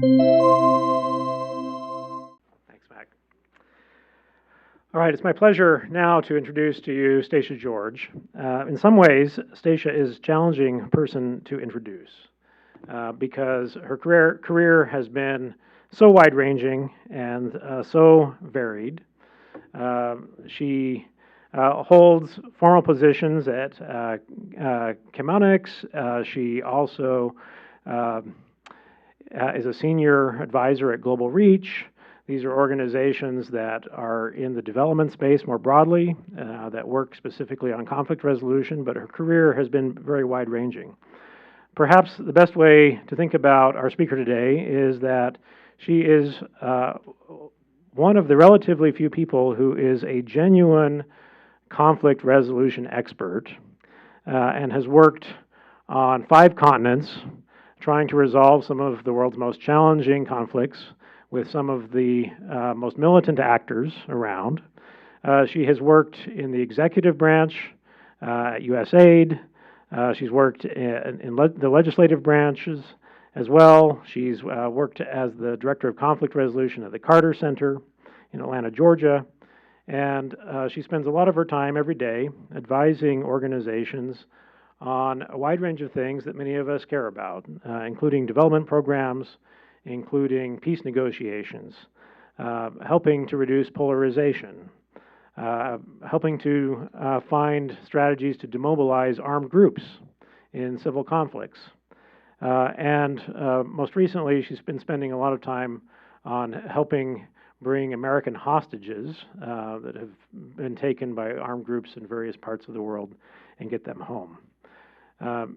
Thanks, Mac. All right, it's my pleasure now to introduce to you Stacia George. In some ways, Stacia is a challenging person to introduce because her career has been so wide-ranging and so varied. She holds formal positions at Chemonics. She also is a senior advisor at Global Reach. These are organizations that are in the development space more broadly, that work specifically on conflict resolution, but her career has been very wide-ranging. Perhaps the best way to think about our speaker today is that she is one of the relatively few people who is a genuine conflict resolution expert and has worked on 5 continents trying to resolve some of the world's most challenging conflicts with some of the most militant actors around. She has worked in the executive branch at USAID. She's worked in the legislative branches as well. She's worked as the Director of Conflict Resolution at the Carter Center in Atlanta, Georgia. And she spends a lot of her time every day advising organizations on a wide range of things that many of us care about, including development programs, including peace negotiations, helping to reduce polarization, helping to find strategies to demobilize armed groups in civil conflicts. And most recently, she's been spending a lot of time on helping bring American hostages that have been taken by armed groups in various parts of the world and get them home.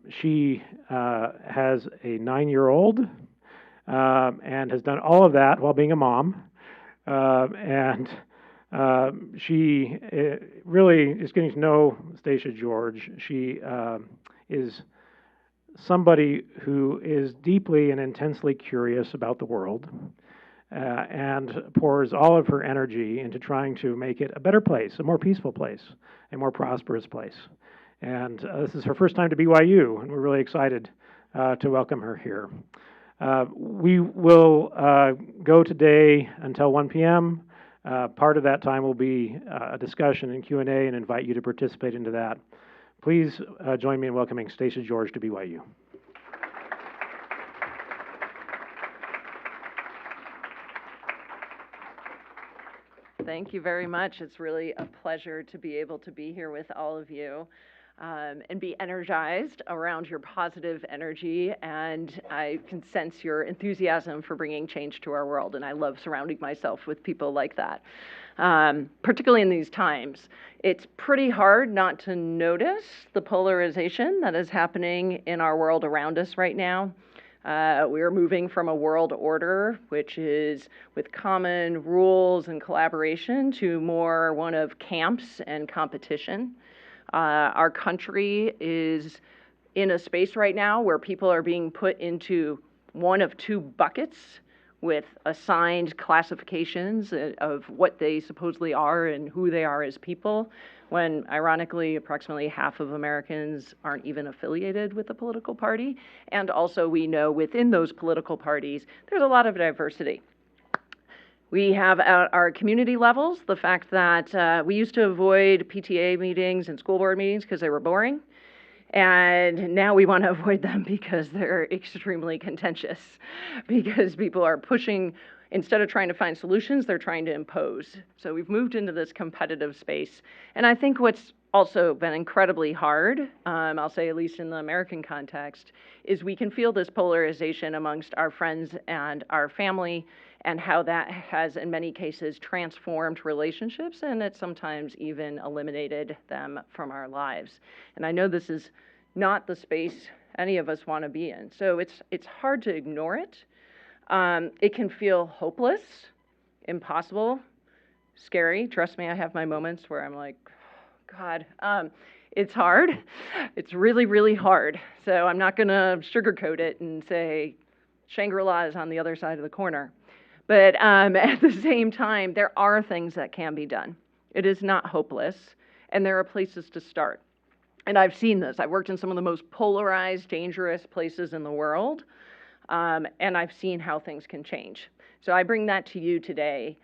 She has a 9-year-old and has done all of that while being a mom. She really is getting to know Stacia George. She is somebody who is deeply and intensely curious about the world and pours all of her energy into trying to make it a better place, a more peaceful place, a more prosperous place. And this is her first time to BYU, and we're really excited to welcome her here. We will go today until 1 p.m. Part of that time will be a discussion and Q&A, and invite you to participate into that. Please join me in welcoming Stacia George to BYU. Thank you very much. It's really a pleasure to be able to be here with all of you and be energized around your positive energy. And I can sense your enthusiasm for bringing change to our world. And I love surrounding myself with people like that, particularly in these times. It's pretty hard not to notice the polarization that is happening in our world around us right now. We are moving from a world order, which is with common rules and collaboration, to more one of camps and competition. Our country is in a space right now where people are being put into one of 2 buckets with assigned classifications of what they supposedly are and who they are as people, when ironically approximately half of Americans aren't even affiliated with a political party. And also we know within those political parties there's a lot of diversity. We have at our community levels the fact that we used to avoid PTA meetings and school board meetings because they were boring. And now we want to avoid them because they're extremely contentious, because people are pushing, instead of trying to find solutions, they're trying to impose. So we've moved into this competitive space. And I think what's also been incredibly hard, I'll say at least in the American context, is we can feel this polarization amongst our friends and our family, and how that has in many cases transformed relationships, and it sometimes even eliminated them from our lives. And I know this is not the space any of us want to be in. So it's hard to ignore it. It can feel hopeless, impossible, scary. Trust me, I have my moments where I'm like, God, it's hard. It's really, really hard. So I'm not going to sugarcoat it and say Shangri-La is on the other side of the corner. But at the same time, there are things that can be done. It is not hopeless, and there are places to start. And I've seen this. I've worked in some of the most polarized, dangerous places in the world. and I've seen how things can change. So I bring that to you today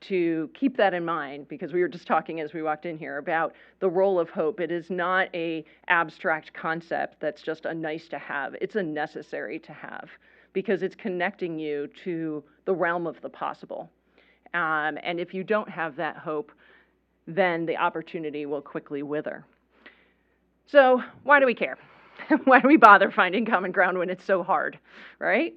to keep that in mind, because we were just talking as we walked in here about the role of hope. It is not a abstract concept that's just a nice to have. It's a necessary to have, because it's connecting you to the realm of the possible. And if you don't have that hope, then the opportunity will quickly wither. So why do we care? Why do we bother finding common ground when it's so hard, right?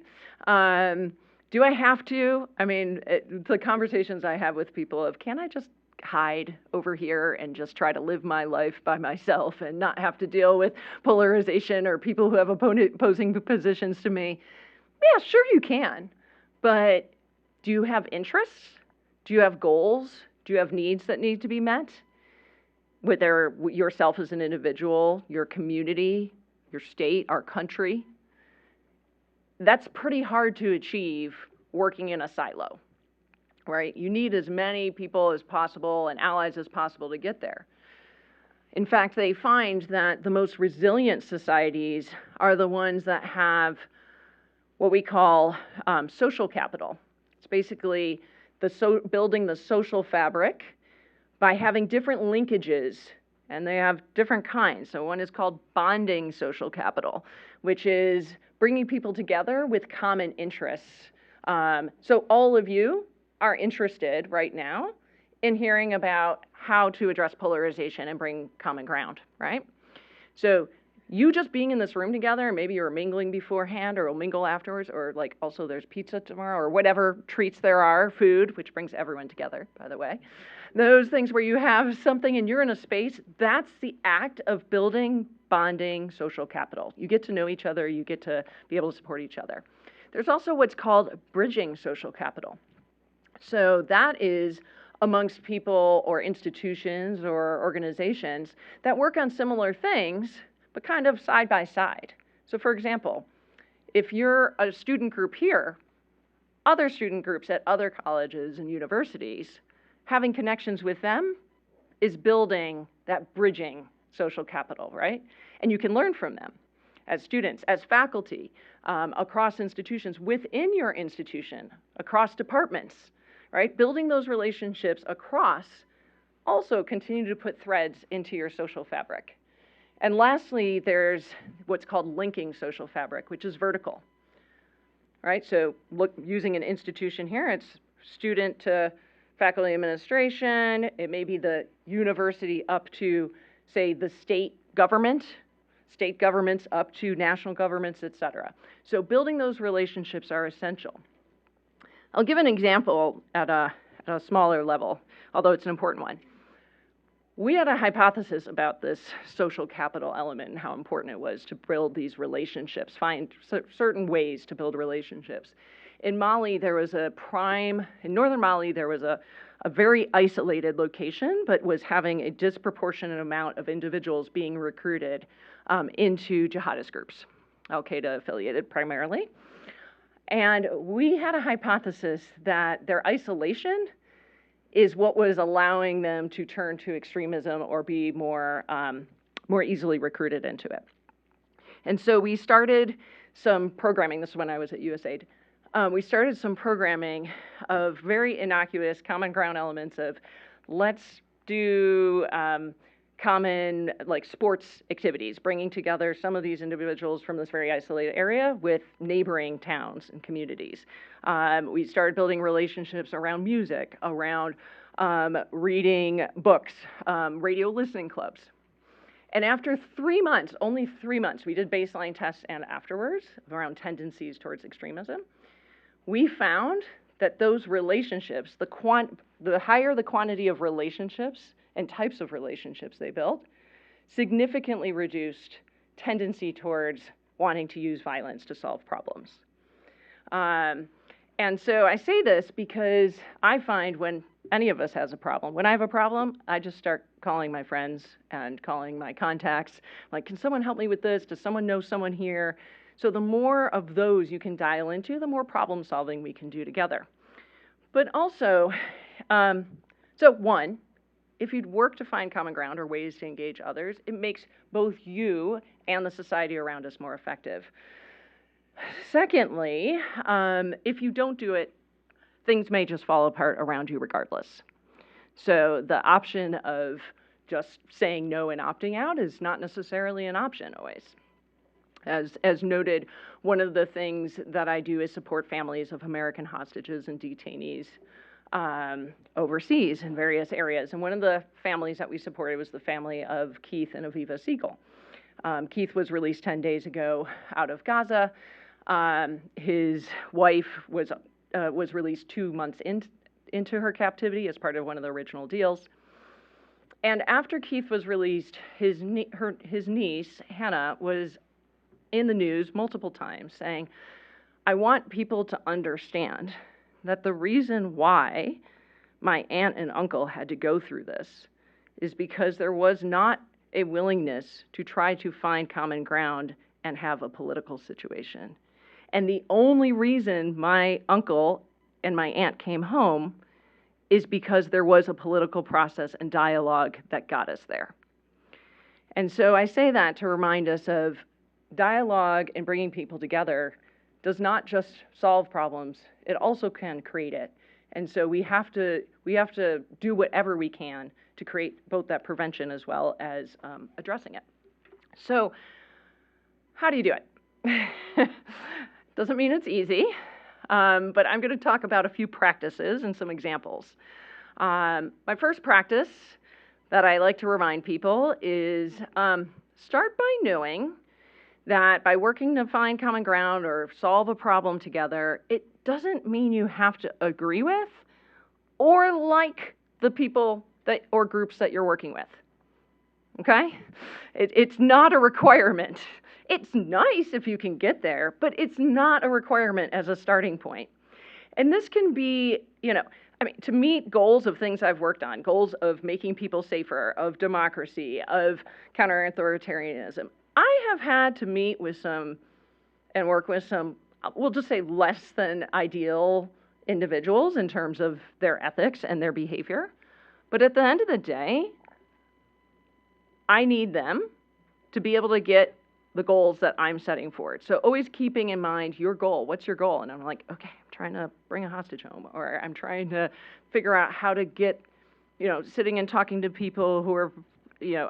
Do I have to? I mean, the conversations I have with people of, can I just hide over here and just try to live my life by myself and not have to deal with polarization or people who have opposing positions to me? Yeah, sure you can. But do you have interests? Do you have goals? Do you have needs that need to be met? Whether yourself as an individual, your community, your state, our country. That's pretty hard to achieve working in a silo, right? You need as many people as possible and allies as possible to get there. In fact, they find that the most resilient societies are the ones that have what we call social capital. It's basically building the social fabric by having different linkages, and they have different kinds. So one is called bonding social capital, which is bringing people together with common interests. So all of you are interested right now in hearing about how to address polarization and bring common ground, right? So you just being in this room together, maybe you're mingling beforehand or will mingle afterwards, or like also there's pizza tomorrow or whatever treats there are, food, which brings everyone together, by the way. Those things where you have something and you're in a space, that's the act of building, bonding social capital. You get to know each other, you get to be able to support each other. There's also what's called bridging social capital. So that is amongst people or institutions or organizations that work on similar things, but kind of side by side. So for example, if you're a student group here, other student groups at other colleges and universities, having connections with them is building that bridging social capital, right? And you can learn from them as students, as faculty, across institutions, within your institution, across departments, right? Building those relationships across also continue to put threads into your social fabric. And lastly, there's what's called linking social fabric, which is vertical, right? So look, using an institution here, it's student to faculty administration, it may be the university up to, say, the state governments up to national governments, et cetera. So building those relationships are essential. I'll give an example at a smaller level, although it's an important one. We had a hypothesis about this social capital element and how important it was to build these relationships, find certain ways to build relationships. In Mali, there was in northern Mali, there was a very isolated location, but was having a disproportionate amount of individuals being recruited into jihadist groups, Al-Qaeda affiliated primarily. And we had a hypothesis that their isolation is what was allowing them to turn to extremism or be more easily recruited into it. And so we started some programming. This is when I was at USAID. We started some programming of very innocuous common ground elements of let's do common like sports activities, bringing together some of these individuals from this very isolated area with neighboring towns and communities. We started building relationships around music, around reading books, radio listening clubs. And after 3 months, only 3 months, we did baseline tests and afterwards around tendencies towards extremism. We found that those relationships, the higher the quantity of relationships and types of relationships they built, significantly reduced tendency towards wanting to use violence to solve problems. And so I say this because I find when any of us has a problem, when I have a problem, I just start calling my friends and calling my contacts, like, can someone help me with this? Does someone know someone here? So the more of those you can dial into, the more problem solving we can do together. But also, so one, if you'd work to find common ground or ways to engage others, it makes both you and the society around us more effective. Secondly, if you don't do it, things may just fall apart around you regardless. So the option of just saying no and opting out is not necessarily an option always. As noted, one of the things that I do is support families of American hostages and detainees overseas in various areas. And one of the families that we supported was the family of Keith and Aviva Siegel. Keith was released 10 days ago out of Gaza. His wife was released 2 months into her captivity as part of one of the original deals. And after Keith was released, his niece, Hannah, was in the news multiple times saying, I want people to understand that the reason why my aunt and uncle had to go through this is because there was not a willingness to try to find common ground and have a political situation. And the only reason my uncle and my aunt came home is because there was a political process and dialogue that got us there. And so I say that to remind us of dialogue and bringing people together does not just solve problems, it also can create it. And so we have to do whatever we can to create both that prevention as well as addressing it. So how do you do it? Doesn't mean it's easy, but I'm going to talk about a few practices and some examples. My first practice that I like to remind people is start by knowing that by working to find common ground or solve a problem together, it doesn't mean you have to agree with or like the people that or groups that you're working with. Okay? It's not a requirement. It's nice if you can get there, but it's not a requirement as a starting point. And this can be, to meet goals of things I've worked on, goals of making people safer, of democracy, of counter-authoritarianism, I have had to meet with some and work with some, we'll just say less than ideal individuals in terms of their ethics and their behavior. But at the end of the day, I need them to be able to get the goals that I'm setting forward. So always keeping in mind your goal. What's your goal? And I'm like, okay, I'm trying to bring a hostage home, or I'm trying to figure out how to get, sitting and talking to people who are,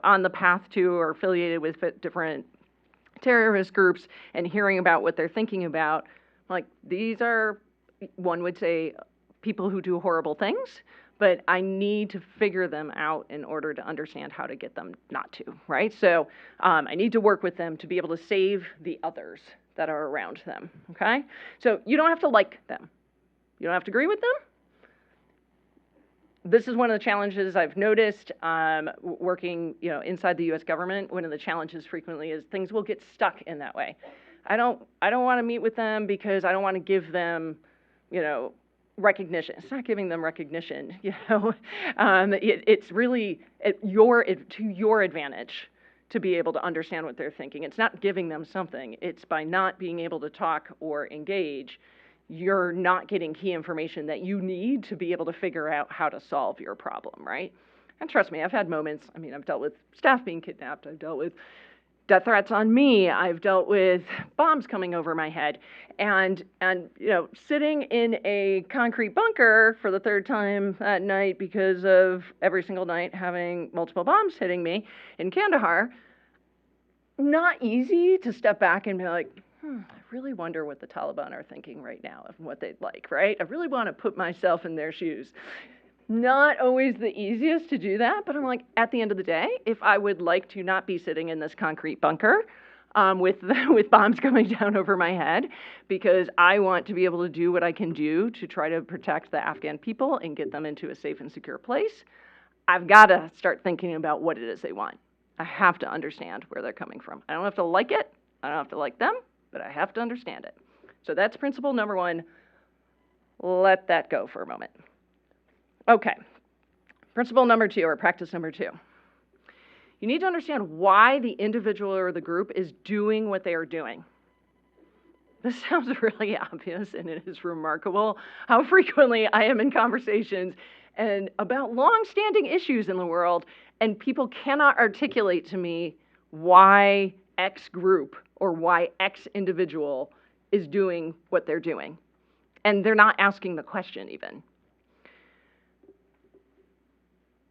on the path to or affiliated with different terrorist groups and hearing about what they're thinking about. Like, these are, one would say, people who do horrible things, but I need to figure them out in order to understand how to get them not to, right? So I need to work with them to be able to save the others that are around them, okay? So you don't have to like them. You don't have to agree with them. This is one of the challenges I've noticed working, inside the U.S. government. One of the challenges frequently is things will get stuck in that way. I don't want to meet with them because I don't want to give them, recognition. It's not giving them recognition, it's really to your advantage to be able to understand what they're thinking. It's not giving them something. It's by not being able to talk or engage, you're not getting key information that you need to be able to figure out how to solve your problem, right? And trust me, I've had moments, I've dealt with staff being kidnapped, I've dealt with death threats on me, I've dealt with bombs coming over my head, and sitting in a concrete bunker for the third time that night because of every single night having multiple bombs hitting me in Kandahar, not easy to step back and be like, I really wonder what the Taliban are thinking right now and what they'd like, right? I really want to put myself in their shoes. Not always the easiest to do that, but I'm like, at the end of the day, if I would like to not be sitting in this concrete bunker with bombs coming down over my head, because I want to be able to do what I can do to try to protect the Afghan people and get them into a safe and secure place, I've got to start thinking about what it is they want. I have to understand where they're coming from. I don't have to like it. I don't have to like them, but I have to understand it. So that's principle number one. Let that go for a moment. Okay, principle number two, or practice number two. You need to understand why the individual or the group is doing what they are doing. This sounds really obvious, and it is remarkable how frequently I am in conversations and about long-standing issues in the world, and people cannot articulate to me why X group or why X individual is doing what they're doing. And they're not asking the question even.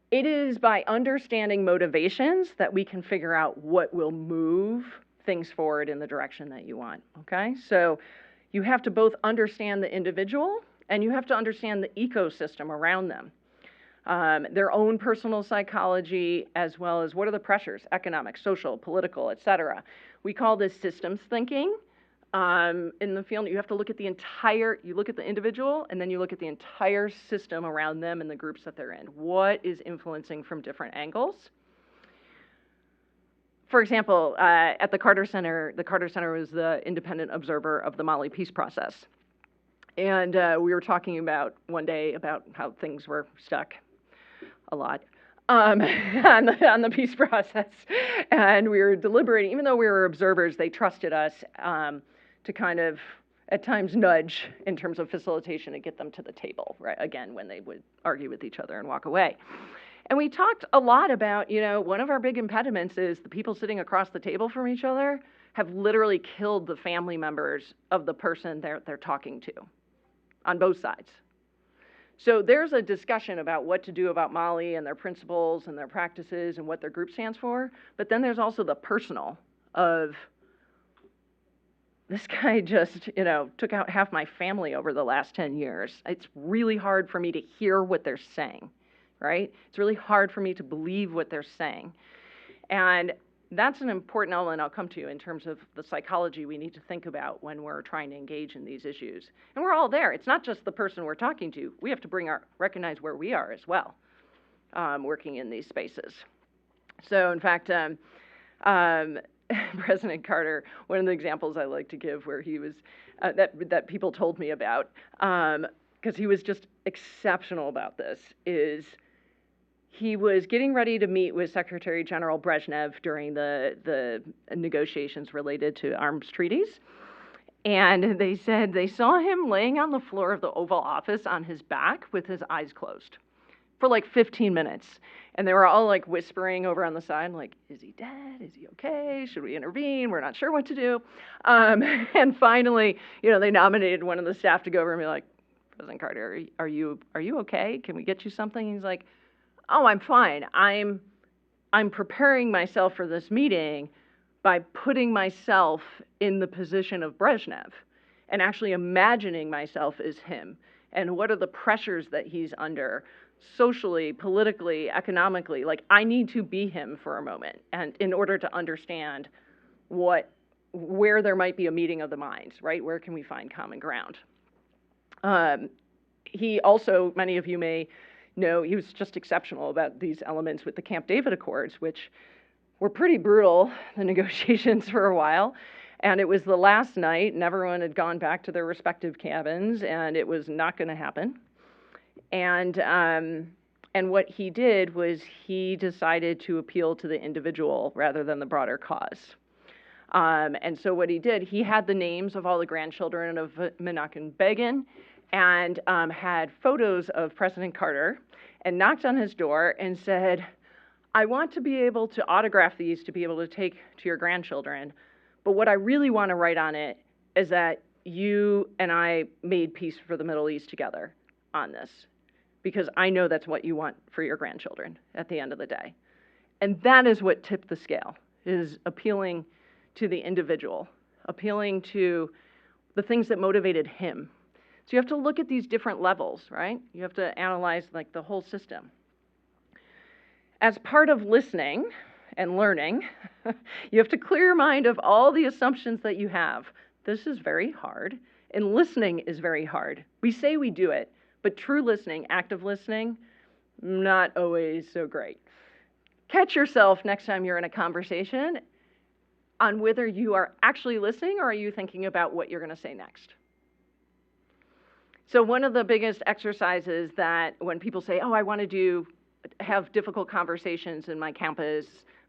It is by understanding motivations that we can figure out what will move things forward in the direction that you want, okay? So you have to both understand the individual and you have to understand the ecosystem around them. Their own personal psychology, as well as what are the pressures, economic, social, political, et cetera. We call this systems thinking. In the field, you have to look at you look at the individual, and then you look at the entire system around them and the groups that they're in. What is influencing from different angles? For example, at the Carter Center was the independent observer of the Mali peace process. And we were talking about one day about how things were stuck a lot on the peace process. And we were deliberating, even though we were observers, they trusted us to kind of, at times, nudge in terms of facilitation to get them to the table, right? Again, when they would argue with each other and walk away. And we talked a lot about, one of our big impediments is the people sitting across the table from each other have literally killed the family members of the person they're talking to on both sides. So there's a discussion about what to do about Mali and their principles and their practices and what their group stands for. But then there's also the personal of, this guy just, took out half my family over the last 10 years. It's really hard for me to hear what they're saying, right? It's really hard for me to believe what they're saying. And that's an important element I'll come to in terms of the psychology we need to think about when we're trying to engage in these issues. And we're all there. It's not just the person we're talking to. We have to recognize where we are as well, working in these spaces. So in fact, President Carter, one of the examples I like to give where he was, that people told me about, because he was just exceptional about this, is he was getting ready to meet with Secretary General Brezhnev during the negotiations related to arms treaties. And they said they saw him laying on the floor of the Oval Office on his back with his eyes closed for like 15 minutes. And they were all like whispering over on the side, like, is he dead? Is he okay? Should we intervene? We're not sure what to do. And finally, they nominated one of the staff to go over and be like, President Carter, are you okay? Can we get you something? He's like, oh, I'm fine. I'm preparing myself for this meeting by putting myself in the position of Brezhnev and actually imagining myself as him. And what are the pressures that he's under? Socially, politically, economically, like I need to be him for a moment, and in order to understand where there might be a meeting of the minds, right? Where can we find common ground? He also, many of you may know, he was just exceptional about these elements with the Camp David Accords, which were pretty brutal, the negotiations for a while. And it was the last night, and everyone had gone back to their respective cabins, and it was not going to happen. And what he did was he decided to appeal to the individual rather than the broader cause. And so what he did, he had the names of all the grandchildren of Menachem Begin and had photos of President Carter and knocked on his door and said, I want to be able to autograph these to be able to take to your grandchildren. But what I really want to write on it is that you and I made peace for the Middle East together on this, because I know that's what you want for your grandchildren at the end of the day. And that is what tipped the scale, is appealing to the individual, appealing to the things that motivated him. So you have to look at these different levels, right? You have to analyze like the whole system. As part of listening and learning, you have to clear your mind of all the assumptions that you have. This is very hard, and listening is very hard. We say we do it, but true listening, active listening, not always so great. Catch yourself next time you're in a conversation on whether you are actually listening or are you thinking about what you're going to say next. So one of the biggest exercises that when people say, oh, I want to have difficult conversations in my campus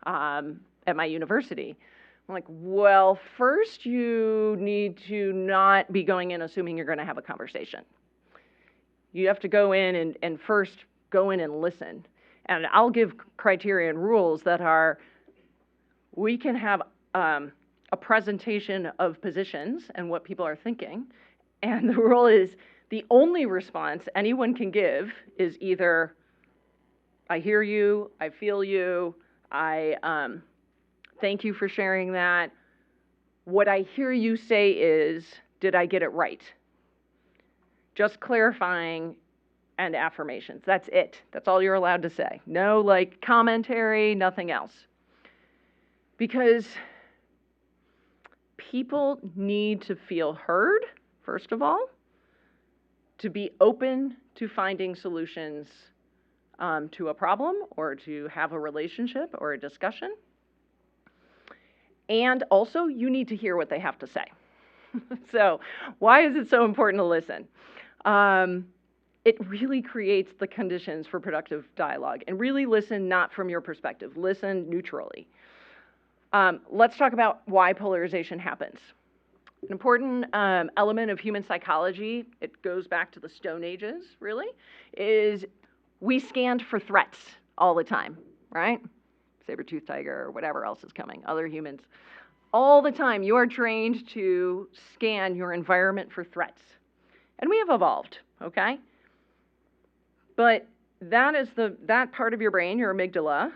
at my university, I'm like, well, first you need to not be going in assuming you're going to have a conversation. You have to go in and first go in and listen. And I'll give criteria and rules that are, we can have a presentation of positions and what people are thinking. And the rule is the only response anyone can give is either, I hear you, I feel you, I thank you for sharing that. What I hear you say is, did I get it right? Just clarifying and affirmations. That's it. That's all you're allowed to say. No like commentary, nothing else. Because people need to feel heard, first of all, to be open to finding solutions to a problem or to have a relationship or a discussion. And also, you need to hear what they have to say. So why is it so important to listen? It really creates the conditions for productive dialogue. And really listen not from your perspective. Listen neutrally. Let's talk about why polarization happens. An important element of human psychology, it goes back to the Stone Ages, really, is we scanned for threats all the time, right? Saber-toothed tiger or whatever else is coming, other humans. All the time, you are trained to scan your environment for threats. And we have evolved, okay? But that part of your brain, your amygdala,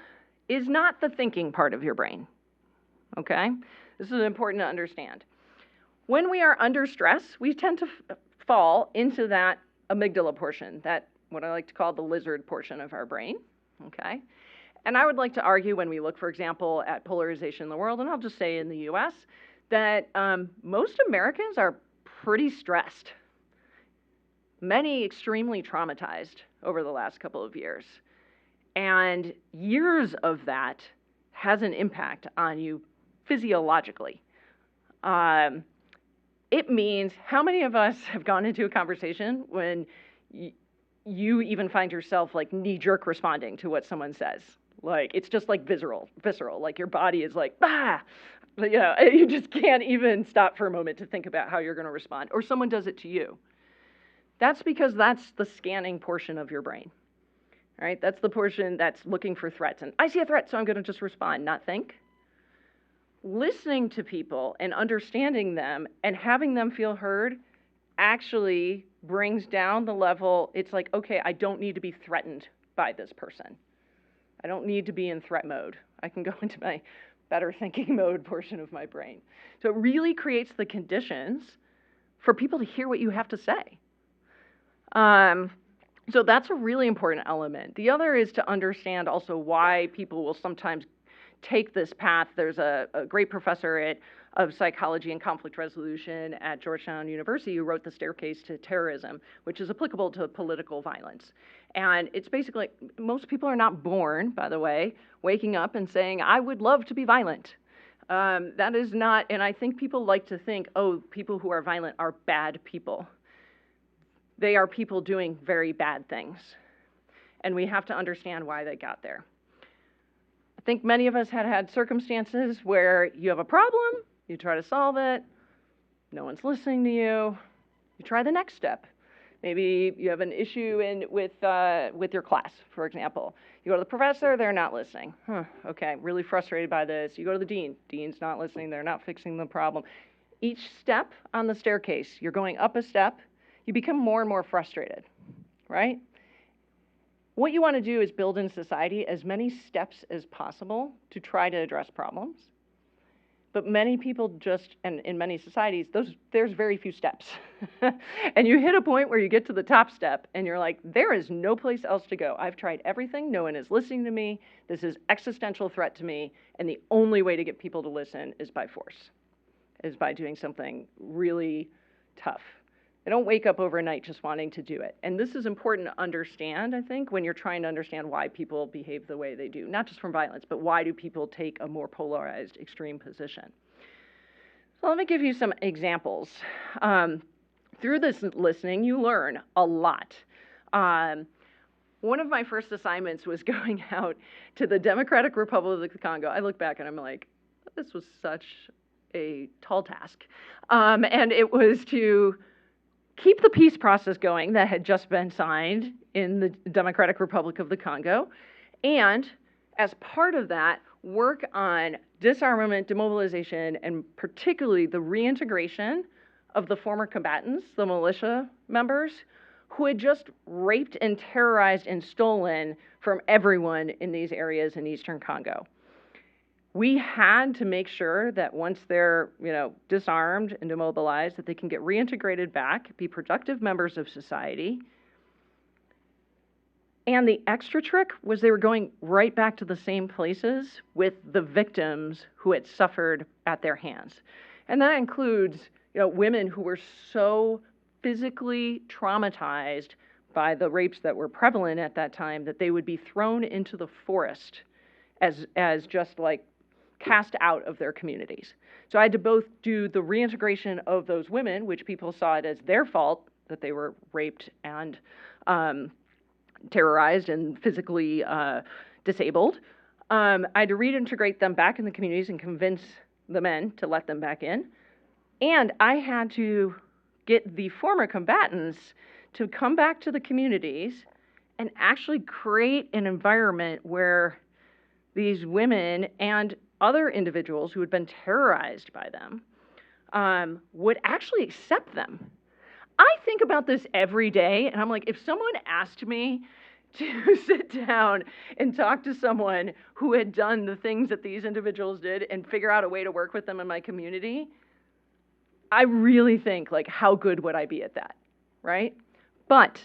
is not the thinking part of your brain, okay? This is important to understand. When we are under stress, we tend to fall into that amygdala portion, that what I like to call the lizard portion of our brain, okay? And I would like to argue when we look, for example, at polarization in the world, and I'll just say in the US, that most Americans are pretty stressed, many extremely traumatized over the last couple of years. And years of that has an impact on you physiologically. It means how many of us have gone into a conversation when you even find yourself like knee-jerk responding to what someone says? Like, it's just like visceral, like your body is like, bah! You know, you just can't even stop for a moment to think about how you're gonna respond, or someone does it to you. That's because that's the scanning portion of your brain, right? That's the portion that's looking for threats. And I see a threat, so I'm gonna just respond, not think. Listening to people and understanding them and having them feel heard actually brings down the level. It's like, okay, I don't need to be threatened by this person. I don't need to be in threat mode. I can go into my better thinking mode portion of my brain. So it really creates the conditions for people to hear what you have to say. So that's a really important element. The other is to understand also why people will sometimes take this path. There's a great professor of psychology and conflict resolution at Georgetown University who wrote The Staircase to Terrorism, which is applicable to political violence. And it's basically, most people are not born, by the way, waking up and saying, I would love to be violent. That is not, and I think people like to think, oh, people who are violent are bad people. They are people doing very bad things. And we have to understand why they got there. I think many of us had circumstances where you have a problem, you try to solve it, no one's listening to you, you try the next step. Maybe you have an issue with your class, for example. You go to the professor, they're not listening. Okay, really frustrated by this. You go to the dean, dean's not listening, they're not fixing the problem. Each step on the staircase, you're going up a step, you become more and more frustrated, right? What you want to do is build in society as many steps as possible to try to address problems. But many people just, and in many societies, there's very few steps. And you hit a point where you get to the top step and you're like, there is no place else to go. I've tried everything, no one is listening to me, this is existential threat to me, and the only way to get people to listen is by force, is by doing something really tough. They don't wake up overnight just wanting to do it. And this is important to understand, I think, when you're trying to understand why people behave the way they do. Not just from violence, but why do people take a more polarized, extreme position? So let me give you some examples. Through this listening, you learn a lot. One of my first assignments was going out to the Democratic Republic of the Congo. I look back and I'm like, this was such a tall task. And it was to keep the peace process going that had just been signed in the Democratic Republic of the Congo, and as part of that, work on disarmament, demobilization, and particularly the reintegration of the former combatants, the militia members, who had just raped and terrorized and stolen from everyone in these areas in Eastern Congo. We had to make sure that once they're, disarmed and demobilized, that they can get reintegrated back, be productive members of society. And the extra trick was they were going right back to the same places with the victims who had suffered at their hands. And that includes, women who were so physically traumatized by the rapes that were prevalent at that time that they would be thrown into the forest as just like cast out of their communities. So I had to both do the reintegration of those women, which people saw it as their fault that they were raped and terrorized and physically disabled. I had to reintegrate them back in the communities and convince the men to let them back in. And I had to get the former combatants to come back to the communities and actually create an environment where these women and other individuals who had been terrorized by them would actually accept them. I think about this every day, and I'm like, if someone asked me to sit down and talk to someone who had done the things that these individuals did and figure out a way to work with them in my community, I really think, like, how good would I be at that, right? But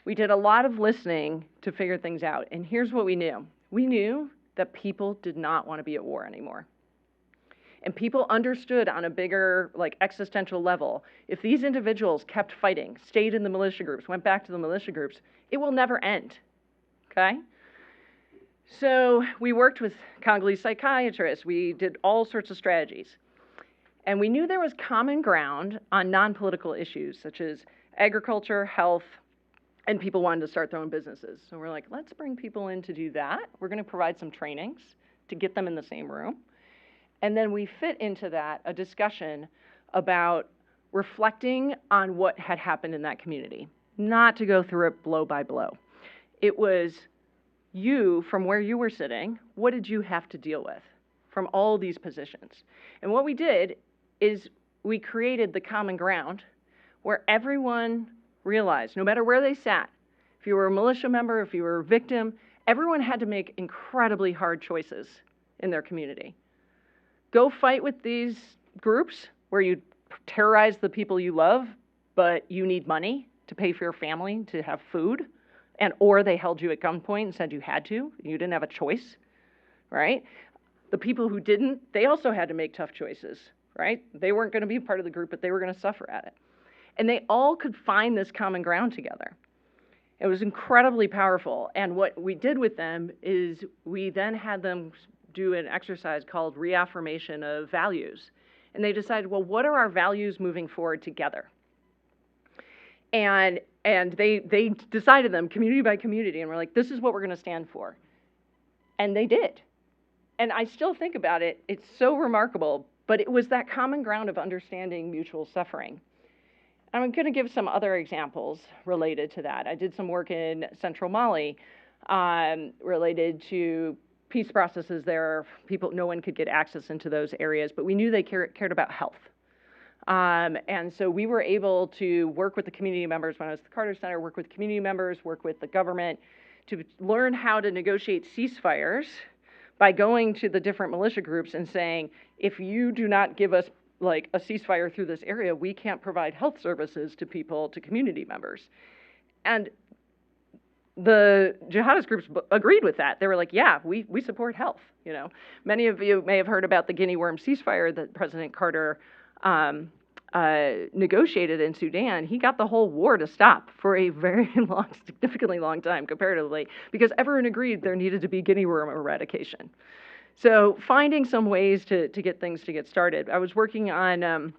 we did a lot of listening to figure things out, and here's what we knew. We knew that people did not want to be at war anymore. And people understood on a bigger, existential level, if these individuals kept fighting, stayed in the militia groups, went back to the militia groups, it will never end, okay? So we worked with Congolese psychiatrists. We did all sorts of strategies. And we knew there was common ground on non-political issues, such as agriculture, health, and people wanted to start their own businesses. So we're like, let's bring people in to do that. We're going to provide some trainings to get them in the same room. And then we fit into that a discussion about reflecting on what had happened in that community, not to go through it blow by blow. It was you, from where you were sitting, what did you have to deal with from all these positions? And what we did is we created the common ground where everyone realized, no matter where they sat, if you were a militia member, if you were a victim, everyone had to make incredibly hard choices in their community. Go fight with these groups where you terrorize the people you love, but you need money to pay for your family to have food, or they held you at gunpoint and said you had to, you didn't have a choice, right? The people who didn't, they also had to make tough choices, right? They weren't going to be part of the group, but they were going to suffer at it. And they all could find this common ground together. It was incredibly powerful. And what we did with them is we then had them do an exercise called reaffirmation of values. And they decided, well, what are our values moving forward together? And they decided them community by community, and we're like, this is what we're going to stand for. And they did. And I still think about it, it's so remarkable, but it was that common ground of understanding mutual suffering. I'm going to give some other examples related to that. I did some work in central Mali related to peace processes there. No one could get access into those areas, but we knew they cared about health. And so we were able to work with the community members when I was at the Carter Center, work with community members, work with the government to learn how to negotiate ceasefires by going to the different militia groups and saying, if you do not give us a ceasefire through this area, we can't provide health services to people, to community members. And the jihadist groups agreed with that. They were like, yeah, we support health. Many of you may have heard about the guinea worm ceasefire that President Carter negotiated in Sudan. He got the whole war to stop for a very significantly long time comparatively, because everyone agreed there needed to be guinea worm eradication. So finding some ways to get things to get started. I was working on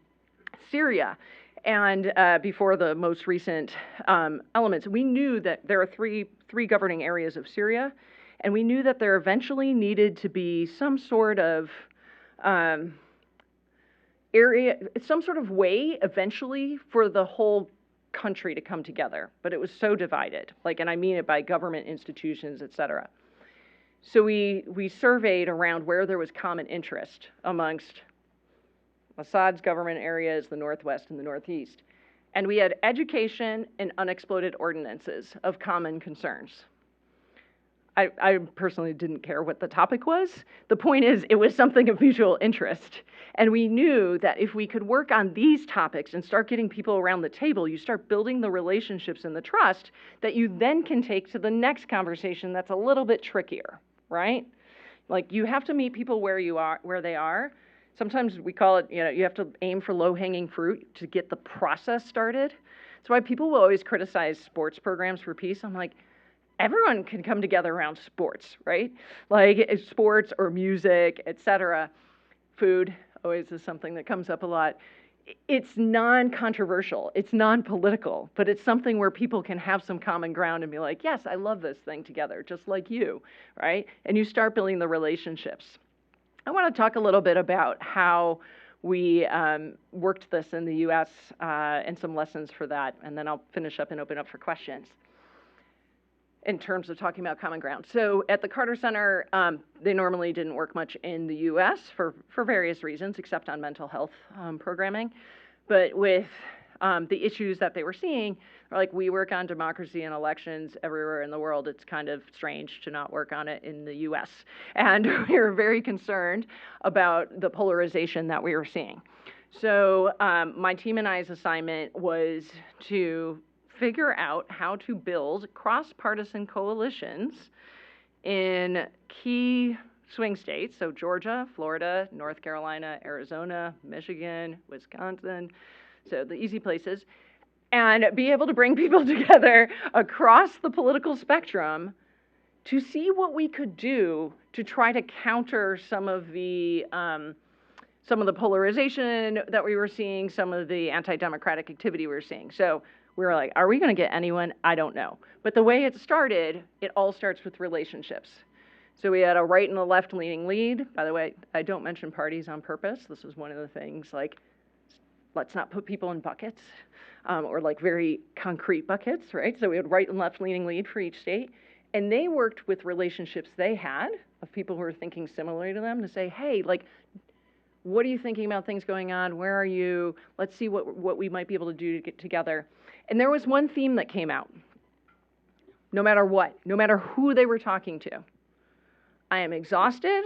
Syria, and before the most recent elements, we knew that there are three governing areas of Syria, and we knew that there eventually needed to be some sort of area, some sort of way eventually for the whole country to come together, but it was so divided, and I mean it by government institutions, et cetera. So we surveyed around where there was common interest amongst Assad's government areas, the Northwest and the Northeast. And we had education and unexploded ordinances of common concerns. I personally didn't care what the topic was. The point is, it was something of mutual interest. And we knew that if we could work on these topics and start getting people around the table, you start building the relationships and the trust that you then can take to the next conversation that's a little bit trickier, right? Like, you have to meet people where they are. Sometimes we call it, you have to aim for low-hanging fruit to get the process started. That's why people will always criticize sports programs for peace. I'm like, everyone can come together around sports, right? Like sports or music, etc. Food always is something that comes up a lot. It's non-controversial, it's non-political, but it's something where people can have some common ground and be like, yes, I love this thing together, just like you, right? And you start building the relationships. I want to talk a little bit about how we worked this in the US and some lessons for that, and then I'll finish up and open up for questions in terms of talking about common ground. So at the Carter Center, they normally didn't work much in the US for various reasons, except on mental health programming. But with the issues that they were seeing, like, we work on democracy and elections everywhere in the world. It's kind of strange to not work on it in the US. And we were very concerned about the polarization that we were seeing. So my team and I's assignment was to figure out how to build cross-partisan coalitions in key swing states, so Georgia, Florida, North Carolina, Arizona, Michigan, Wisconsin, so the easy places, and be able to bring people together across the political spectrum to see what we could do to try to counter some of the polarization that we were seeing, some of the anti-democratic activity we were seeing. So we were like, are we going to get anyone? I don't know. But the way it started, it all starts with relationships. So we had a right and a left-leaning lead. By the way, I don't mention parties on purpose. This is one of the things, like, let's not put people in buckets or like very concrete buckets, right? So we had right and left-leaning lead for each state. And they worked with relationships they had of people who were thinking similarly to them to say, hey, like, what are you thinking about things going on? Where are you? Let's see what we might be able to do to get together. And there was one theme that came out, no matter what, no matter who they were talking to. I am exhausted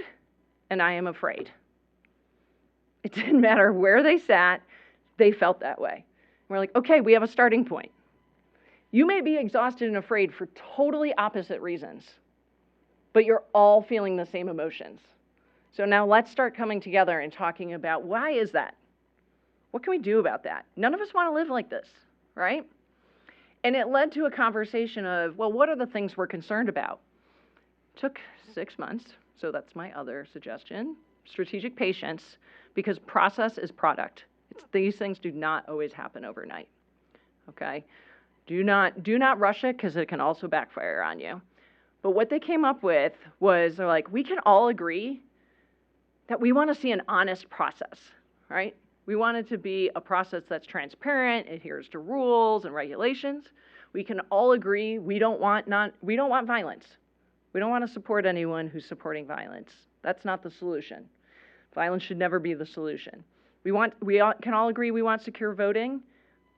and I am afraid. It didn't matter where they sat, they felt that way. We're like, okay, we have a starting point. You may be exhausted and afraid for totally opposite reasons, but you're all feeling the same emotions. So now let's start coming together and talking about, why is that? What can we do about that? None of us want to live like this, right? And it led to a conversation of, well, what are the things we're concerned about? Took 6 months, so that's my other suggestion. Strategic patience, because process is product. These things do not always happen overnight, okay? Do not rush it, because it can also backfire on you. But what they came up with was, they're like, we can all agree that we want to see an honest process, right? We want it to be a process that's transparent, adheres to rules and regulations. We can all agree we don't want violence. We don't want to support anyone who's supporting violence. That's not the solution. Violence should never be the solution. We can all agree we want secure voting.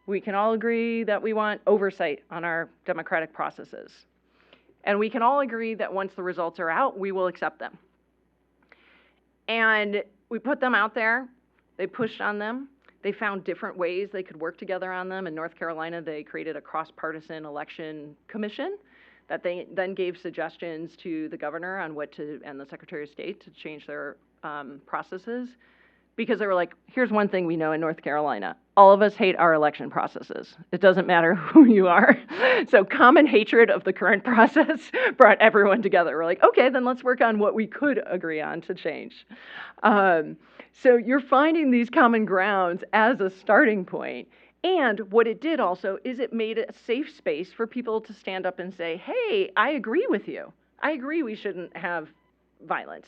We can all agree that we want oversight on our democratic processes. And we can all agree that once the results are out, we will accept them. And we put them out there. They pushed on them. They found different ways they could work together on them. In North Carolina, they created a cross-partisan election commission that they then gave suggestions to the governor on and the Secretary of State to change their processes. Because they were like, here's one thing we know in North Carolina. All of us hate our election processes. It doesn't matter who you are. So common hatred of the current process brought everyone together. We're like, okay, then let's work on what we could agree on to change. So you're finding these common grounds as a starting point. And what it did also is it made a safe space for people to stand up and say, hey, I agree with you. I agree we shouldn't have violence.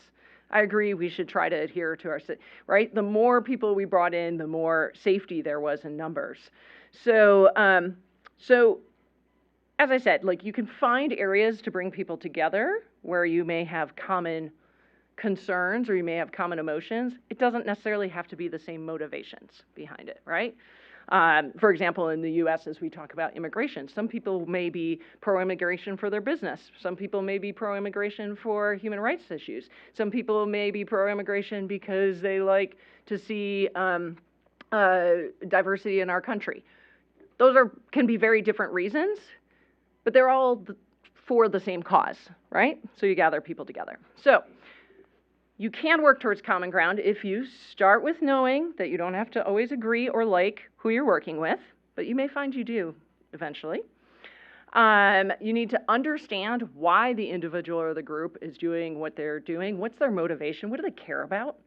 I agree we should try to adhere to our, right? The more people we brought in, the more safety there was in numbers. So as I said, like, you can find areas to bring people together where you may have common concerns or you may have common emotions. It doesn't necessarily have to be the same motivations behind it, right? For example, in the US, as we talk about immigration, some people may be pro-immigration for their business. Some people may be pro-immigration for human rights issues. Some people may be pro-immigration because they like to see diversity in our country. Those can be very different reasons, but they're all for the same cause, right? So you gather people together. So you can work towards common ground if you start with knowing that you don't have to always agree or like who you're working with, but you may find you do eventually. You need to understand why the individual or the group is doing what they're doing. What's their motivation? What do they care about?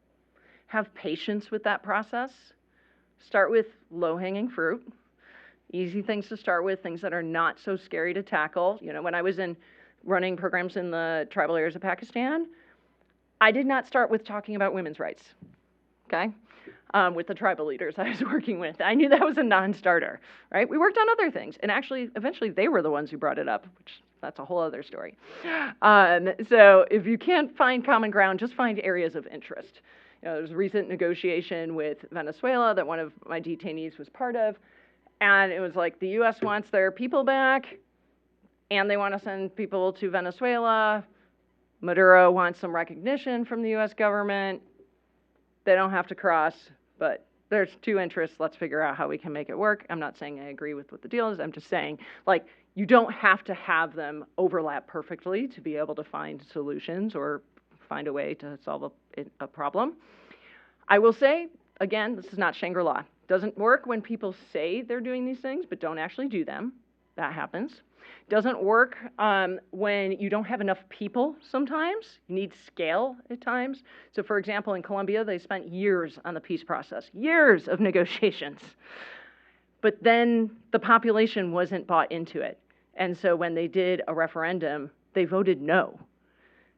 Have patience with that process. Start with low-hanging fruit. Easy things to start with, things that are not so scary to tackle. You know, when I was running programs in the tribal areas of Pakistan, I did not start with talking about women's rights, okay, with the tribal leaders I was working with. I knew that was a non-starter, right? We worked on other things, and actually, eventually, they were the ones who brought it up, which that's a whole other story. So if you can't find common ground, just find areas of interest. You know, there's a recent negotiation with Venezuela that one of my detainees was part of, and it was like the U.S. wants their people back, and they want to send people to Venezuela. Maduro wants some recognition from the U.S. government. They don't have to cross, but there's two interests. Let's figure out how we can make it work. I'm not saying I agree with what the deal is. I'm just saying, like, you don't have to have them overlap perfectly to be able to find solutions or find a way to solve a problem. I will say, again, this is not Shangri-La. Doesn't work when people say they're doing these things but don't actually do them. That happens. Doesn't work when you don't have enough people sometimes. You need scale at times. So for example, in Colombia, they spent years on the peace process, years of negotiations. But then the population wasn't bought into it. And so when they did a referendum, they voted no.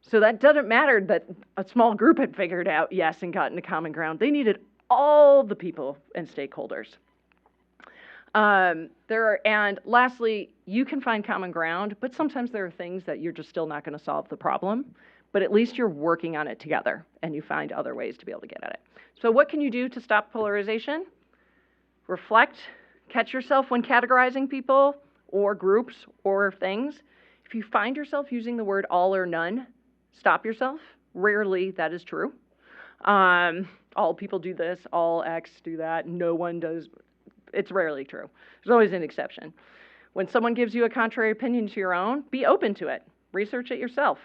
So that doesn't matter that a small group had figured out yes and gotten to common ground. They needed all the people and stakeholders. And lastly, you can find common ground, but sometimes there are things that you're just still not going to solve the problem, but at least you're working on it together and you find other ways to be able to get at it. So what can you do to stop polarization? Reflect, catch yourself when categorizing people or groups or things. If you find yourself using the word all or none, stop yourself. Rarely that is true. All people do this, all X do that, no one does. It's rarely true. There's always an exception. When someone gives you a contrary opinion to your own, be open to it. Research it yourself.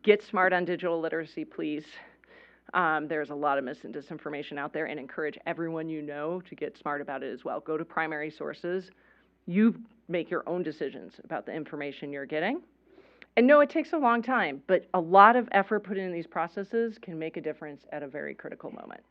Get smart on digital literacy, please. There's a lot of mis and disinformation out there, and encourage everyone you know to get smart about it as well. Go to primary sources. You make your own decisions about the information you're getting. And no, it takes a long time, but a lot of effort put into these processes can make a difference at a very critical moment.